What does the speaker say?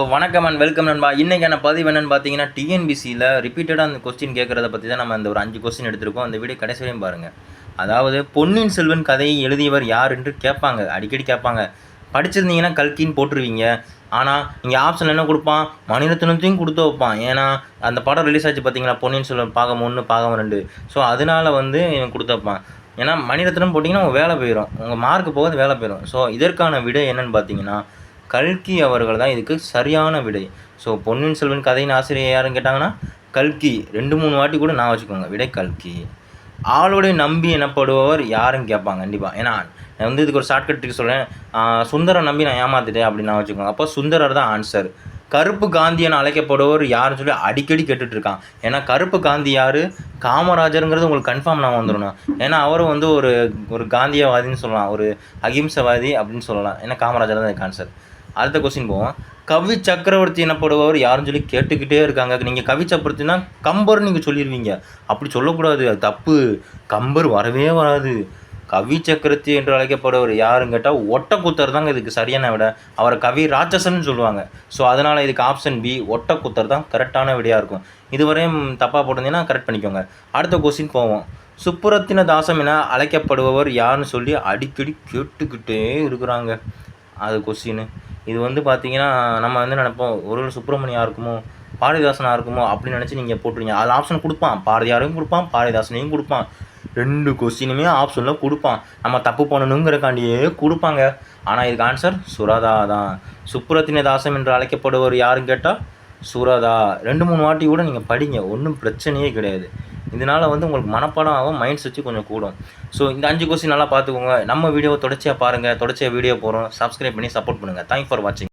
வணக்கம் and welcome நண்பா. இன்றைக்கான பதிவு என்னென்னு பார்த்தீங்கன்னா, டிஎன்பிசியில் ரிப்பீட்டடாக அந்த கொஸ்டின் கேட்குறத பற்றி தான் நம்ம அந்த ஒரு 5 கொஸ்டின் எடுத்திருக்கோம். அந்த வீடியோ கடைசி வரையும் பாருங்கள். அதாவது பொன்னியின் செல்வன் கதையை எழுதியவர் யார் என்று கேட்பாங்க, அடிக்கடி கேட்பாங்க. படிச்சிருந்தீங்கன்னா கல்கின்னு போட்டுருவீங்க. ஆனால் இங்கே ஆப்ஷன் என்ன கொடுப்பான், மணிரத்னத்தையும் கொடுத்து வைப்பான். ஏன்னா அந்த படம் ரிலீஸ் ஆச்சு பார்த்தீங்களா, பொன்னியின் செல்வன் பாகம் 1 பாகம் 2. ஸோ அதனால் இவன் கொடுத்து வைப்பான். ஏன்னா மணிரத்னம் போட்டிங்கன்னா உங்கள் வேலை போயிடும், உங்கள் மார்க்கு போகிறது வேலை போயிடும். ஸோ இதற்கான விடை என்னென்னு பார்த்தீங்கன்னா, கல்கி அவர்கள் தான் இதுக்கு சரியான விடை. ஸோ பொன்னியின் செல்வன் கதையின் ஆசிரியர் யாருன்னு கேட்டாங்கன்னா கல்கி. 2-3 வாட்டி கூட நான் வச்சுக்கோங்க, விடை கல்கி. ஆளுடைய நம்பி எனப்படுபவர் யாருன்னு கேட்பாங்க கண்டிப்பாக. ஏன்னா நான் இதுக்கு ஒரு ஷார்ட்கட் ட்ரிக் சொல்கிறேன். சுந்தரை நம்பி நான் ஏமாற்றிட்டேன் அப்படின்னு நான் வச்சுக்கோங்க. அப்போ சுந்தரர் தான் ஆன்சர். கருப்பு காந்தி என அழைக்கப்படுவர் யாருன்னு சொல்லி அடிக்கடி கேட்டுட்ருக்கான். ஏன்னா கருப்பு காந்தி யார், காமராஜருங்கிறது உங்களுக்கு கன்ஃபார்ம் நான் வந்துடணும். ஏன்னா அவரும் ஒரு காந்தியவாதின்னு சொல்லலாம், ஒரு அகிம்சவாதி அப்படின்னு சொல்லலாம். ஏன்னா காமராஜர் தான் இதுக்கு ஆன்சர். அடுத்த கொஸ்டின் போவோம். கவி சக்கரவர்த்தி எனப்படுபவர் யாருன்னு சொல்லி கேட்டுக்கிட்டே இருக்காங்க. நீங்கள் கவி சக்கரவர்த்தினா கம்பர் நீங்கள் சொல்லிடுவீங்க. அப்படி சொல்லக்கூடாது, அது தப்பு. கம்பர் வரவே வராது. கவி சக்கரவர்த்தி என்று அழைக்கப்படுவர் யாருன்னு கேட்டால் ஒட்டக்கூத்தர் தாங்க இதுக்கு சரியான விட. அவரை கவி ராட்சசன்னு சொல்லுவாங்க. ஸோ அதனால் இதுக்கு ஆப்ஷன் பி ஒட்டக்கூத்தர் தான் கரெக்டான விடையாக இருக்கும். இதுவரையும் தப்பாக போட்டிருந்தீங்கன்னா கரெக்ட் பண்ணிக்கோங்க. அடுத்த கொஸ்டின் போவோம். சுப்புரத்தின தாசம் என அழைக்கப்படுபவர் யாருன்னு சொல்லி அடிக்கடி கேட்டுக்கிட்டே இருக்கிறாங்க. அது கொஸ்டின். இது பார்த்தீங்கன்னா நம்ம நினைப்போம், ஒரு சுப்பிரமணியா இருக்குமோ பாரதிதாசனாக இருக்குமோ அப்படின்னு நினச்சி நீங்கள் போட்டுருங்க. அதில் ஆப்ஷன் கொடுப்பான், பாரதியாரையும் கொடுப்பான் பாரதிதாசனையும் கொடுப்பான். 2 கொஸ்டினுமே ஆப்ஷனில் கொடுப்பான். நம்ம தப்பு பண்ணணுங்கிறக்காண்டியே கொடுப்பாங்க. ஆனால் இதுக்கு ஆன்சர் சுரதா தான். சுப்புரத்தின தாசம் என்று அழைக்கப்படுவர் யாருன்னு கேட்டால் சுரதா. 2-3 வாட்டி கூட நீங்கள் படிங்க, ஒன்றும் பிரச்சனையே கிடையாது. இதனால் உங்களுக்கு மனப்பாடம் ஆகும், மைண்ட்ஸ் வச்சு கொஞ்சம் கூடும். ஸோ இந்த 5 கொஸ்டின் நல்லா பார்த்துக்கோங்க. நம்ம வீடியோவை தொடர்ச்சியாக பாருங்கள், தொடர்ச்சியாக வீடியோ போகிறோம். சப்ஸ்கிரைப் பண்ணி சப்போர்ட் பண்ணுங்கள். தேங்க்ஸ் ஃபார் வாட்சிங்.